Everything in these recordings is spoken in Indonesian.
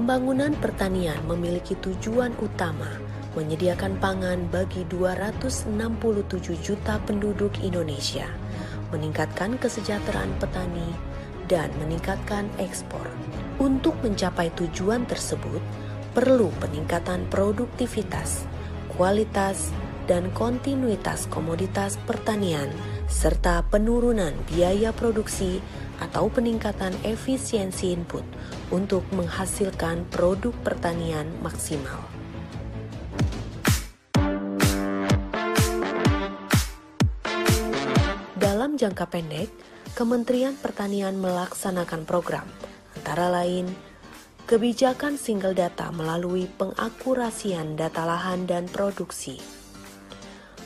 Pembangunan pertanian memiliki tujuan utama menyediakan pangan bagi 267 juta penduduk Indonesia, meningkatkan kesejahteraan petani, dan meningkatkan ekspor. Untuk mencapai tujuan tersebut, perlu peningkatan produktivitas, kualitas, dan kontinuitas komoditas pertanian, serta penurunan biaya produksi atau peningkatan efisiensi input untuk menghasilkan produk pertanian maksimal. Dalam jangka pendek, Kementerian Pertanian melaksanakan program, antara lain, kebijakan single data melalui pengakurasian data lahan dan produksi,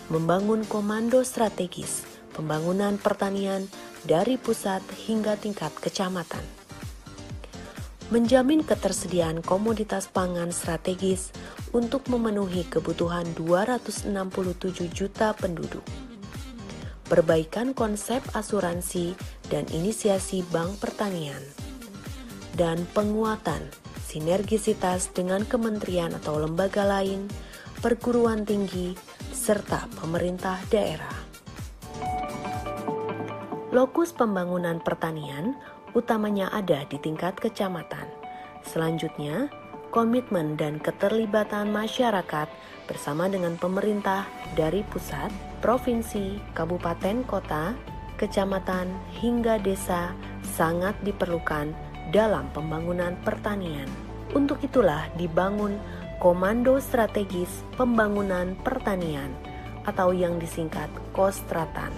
membangun komando strategis pembangunan pertanian dari pusat hingga tingkat kecamatan, menjamin ketersediaan komoditas pangan strategis untuk memenuhi kebutuhan 267 juta penduduk, perbaikan konsep asuransi dan inisiasi Bank Pertanian, dan penguatan sinergisitas dengan kementerian atau lembaga lain, perguruan tinggi, serta pemerintah daerah. Lokus pembangunan pertanian utamanya ada di tingkat kecamatan. Selanjutnya, komitmen dan keterlibatan masyarakat bersama dengan pemerintah dari pusat, provinsi, kabupaten, kota, kecamatan, hingga desa sangat diperlukan dalam pembangunan pertanian. Untuk itulah dibangun Komando Strategis Pembangunan Pertanian atau yang disingkat Kostratan.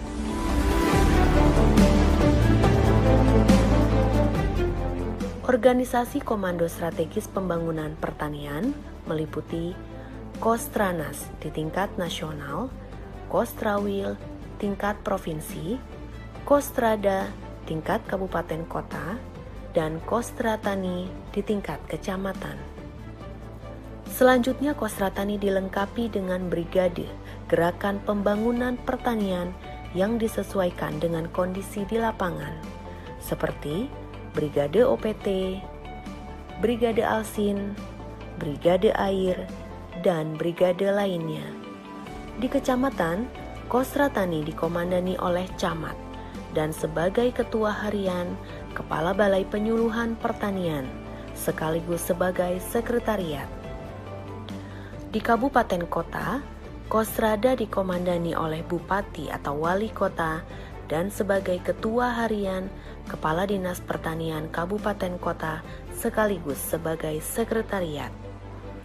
Organisasi Komando Strategis Pembangunan Pertanian meliputi Kostranas di tingkat nasional, Kostrawil tingkat provinsi, Kostrada tingkat kabupaten kota, dan Kostratani di tingkat kecamatan. Selanjutnya Kostratani dilengkapi dengan brigade gerakan pembangunan pertanian yang disesuaikan dengan kondisi di lapangan, seperti Brigade OPT, Brigade Alsin, Brigade Air, dan brigade lainnya. Di kecamatan, Kostratani dikomandani oleh camat dan sebagai ketua harian, Kepala Balai Penyuluhan Pertanian, sekaligus sebagai sekretariat. Di kabupaten kota, Kostrada dikomandani oleh Bupati atau Wali Kota dan sebagai ketua harian, Kepala Dinas Pertanian Kabupaten Kota sekaligus sebagai sekretariat.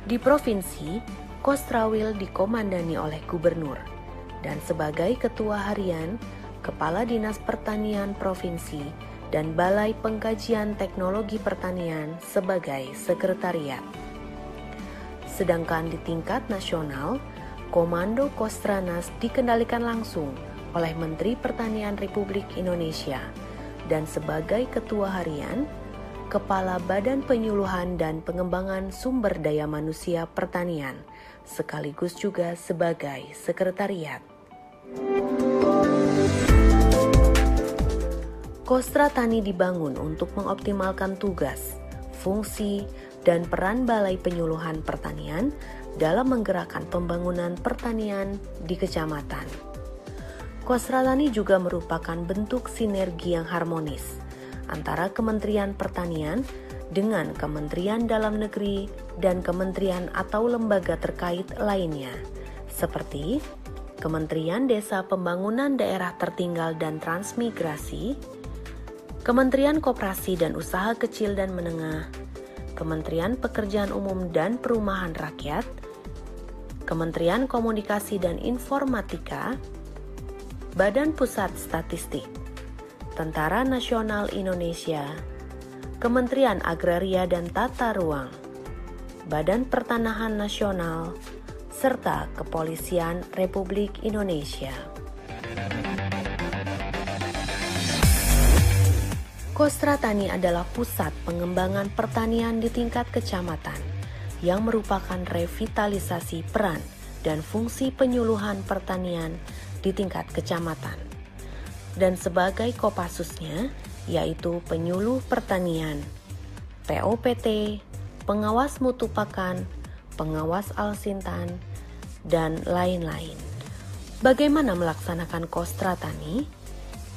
Di provinsi, Kostrawil dikomandani oleh Gubernur dan sebagai ketua harian, Kepala Dinas Pertanian Provinsi dan Balai Pengkajian Teknologi Pertanian sebagai sekretariat. Sedangkan di tingkat nasional, Komando Kostranas dikendalikan langsung oleh Menteri Pertanian Republik Indonesia dan sebagai ketua harian, Kepala Badan Penyuluhan dan Pengembangan Sumber Daya Manusia Pertanian, sekaligus juga sebagai sekretariat. Kostratani dibangun untuk mengoptimalkan tugas, fungsi, dan peran Balai Penyuluhan Pertanian dalam menggerakkan pembangunan pertanian di kecamatan. Kostratani juga merupakan bentuk sinergi yang harmonis antara Kementerian Pertanian dengan Kementerian Dalam Negeri dan kementerian atau lembaga terkait lainnya, seperti Kementerian Desa Pembangunan Daerah Tertinggal dan Transmigrasi, Kementerian Koperasi dan Usaha Kecil dan Menengah, Kementerian Pekerjaan Umum dan Perumahan Rakyat, Kementerian Komunikasi dan Informatika, Badan Pusat Statistik, Tentara Nasional Indonesia, Kementerian Agraria dan Tata Ruang, Badan Pertanahan Nasional, serta Kepolisian Republik Indonesia. Kostratani adalah pusat pengembangan pertanian di tingkat kecamatan yang merupakan revitalisasi peran dan fungsi penyuluhan pertanian di tingkat kecamatan. Dan sebagai Kopassusnya, yaitu Penyuluh Pertanian, POPT, pengawas mutu pakan, pengawas alsintan, dan lain-lain. Bagaimana melaksanakan Kostra Tani?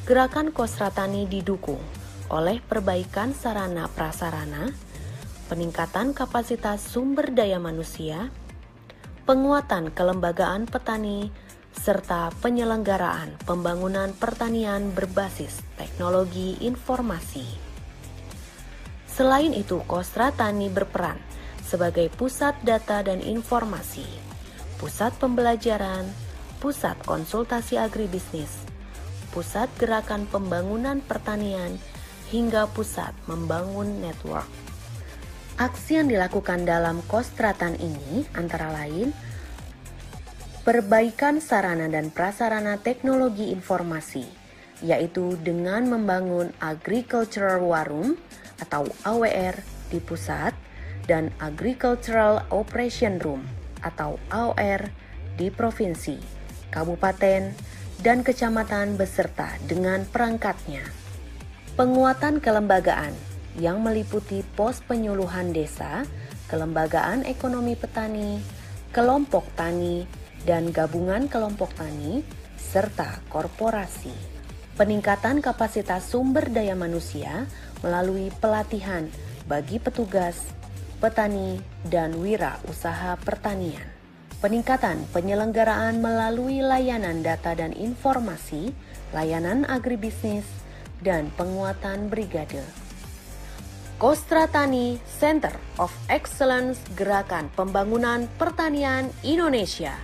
Gerakan Kostra Tani didukung oleh perbaikan sarana prasarana, peningkatan kapasitas sumber daya manusia, penguatan kelembagaan petani, serta penyelenggaraan pembangunan pertanian berbasis teknologi informasi. Selain itu, Kostra Tani berperan sebagai pusat data dan informasi, pusat pembelajaran, pusat konsultasi agribisnis, pusat gerakan pembangunan pertanian, hingga pusat membangun network. Aksi yang dilakukan dalam Kostra Tani ini antara lain perbaikan sarana dan prasarana teknologi informasi, yaitu dengan membangun Agricultural War Room atau AWR di pusat dan Agricultural Operation Room atau AOR di provinsi, kabupaten, dan kecamatan beserta dengan perangkatnya. Penguatan kelembagaan yang meliputi pos penyuluhan desa, kelembagaan ekonomi petani, kelompok tani, dan gabungan kelompok tani, serta korporasi. Peningkatan kapasitas sumber daya manusia melalui pelatihan bagi petugas, petani, dan wira usaha pertanian. Peningkatan penyelenggaraan melalui layanan data dan informasi, layanan agribisnis, dan penguatan brigade. Kostra Tani Center of Excellence Gerakan Pembangunan Pertanian Indonesia.